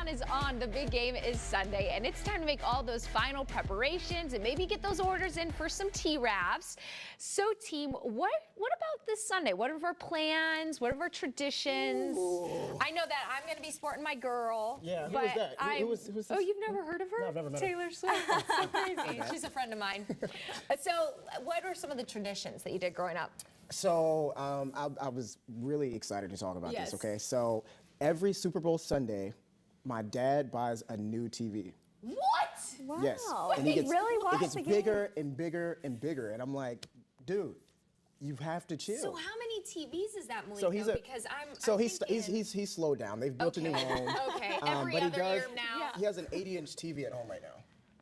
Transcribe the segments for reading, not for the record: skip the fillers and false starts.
countdown is on. The big game is Sunday, and it's time to make all those final preparations and maybe get those orders in for some T-Raps. So, team, what about this Sunday? What are our plans? What are our traditions? Ooh. I know that I'm going to be sporting my girl. Yeah, who was that? Who's this? Oh, you've never heard of her? No, I've never met her. Taylor Swift. So crazy. She's a friend of mine. So, what are some of the traditions that you did growing up? So I was really excited to talk about Yes. this, okay? So every Super Bowl Sunday, my dad buys a new TV. What? Wow. Yes. And he really watched it gets the game? bigger and bigger and bigger. And I'm like, dude, you have to chill. So how many TVs is that, Malik? So he's because he's slowed down. They've built a new home. Okay, every but he other does, year now. He has an 80-inch TV at home right now.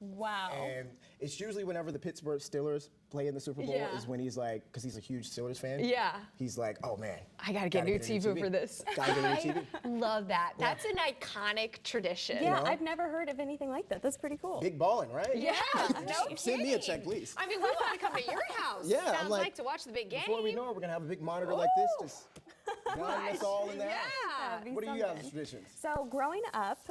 Wow. And it's usually whenever the Pittsburgh Steelers play in the Super Bowl Yeah. is when he's like, because he's a huge Steelers fan. Yeah. He's like, oh man. I gotta get a new TV for this. Gotta get a new TV. Love that. That's an iconic tradition. Yeah, know? I've never heard of anything like that. That's pretty cool. Big balling, right? Yeah, no Send me a kidding. check, please. I mean, we want to come to your house. Yeah, I'm Sounds like, to watch the big game. Before we know it, we're gonna have a big monitor like this, just guiding us all in the house. That'd be What are you something. guys' traditions? So growing up,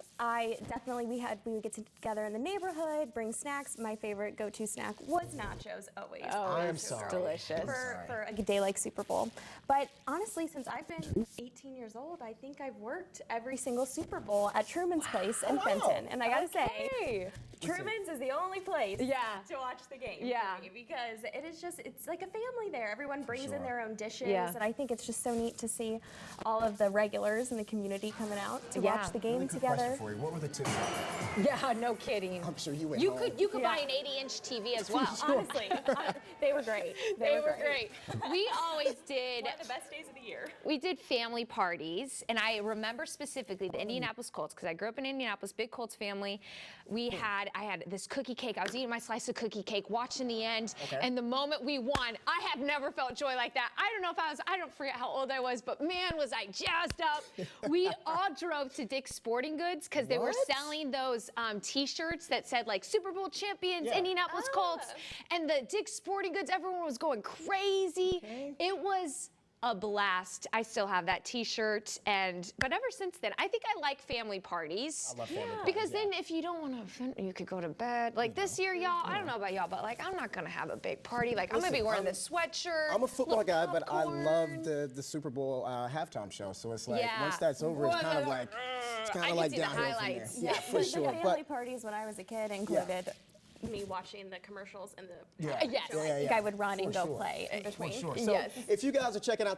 we would get together in the neighborhood, bring snacks. My favorite go-to snack was nachos, always. I am sorry. Delicious. For a day like Super Bowl. But honestly, since I've been 18 years old, I think I've worked every single Super Bowl at Truman's Place in Fenton. And I gotta say, Truman's is the only place Yeah. to watch the game Yeah. for me because it's like a family there. Everyone brings in Sure. their own dishes, Yeah. and I think it's just so neat to see all of the regulars in the community coming out to Yeah. watch the game Really quick together. question for you. What were the tips? Yeah, no kidding. I'm sure you went You home. could Yeah. buy an 80-inch TV as well. Honestly, they were great. They were great. We always did. One of the best days of the year. We did family parties, and I remember specifically the Indianapolis Colts because I grew up in Indianapolis, big Colts family. I had this cookie cake. I was eating my slice of cookie cake, watching the end, Okay. and the moment we won, I have never felt joy like that. I don't know if I don't forget how old I was, but man, was I jazzed up. We all drove to Dick's Sporting Goods because they were What? selling those T-shirts that said like Super Bowl champions, Yeah. Indianapolis Colts, and the Dick's Sporting Goods. Everyone was going crazy. Okay. It was a blast. I still have that T-shirt, but ever since then, I think I like family parties. I love family parties, Because yeah. then if you don't want to offend, you could go to bed. Like this year, y'all, I don't know about y'all, but like I'm not gonna have a big party. Like I'm gonna be Listen, wearing this sweatshirt. I'm a football little guy, but I popcorn. love the Super Bowl halftime show. So it's like Yeah. once that's over, it's kind of like I can see the downhill from there. highlights. Yeah, for The sure. family But parties when I was a kid included me watching the commercials and the yeah, Yes. yeah, yeah, I think I would run and For go sure. play in For between. sure. So Yes. if you guys are checking out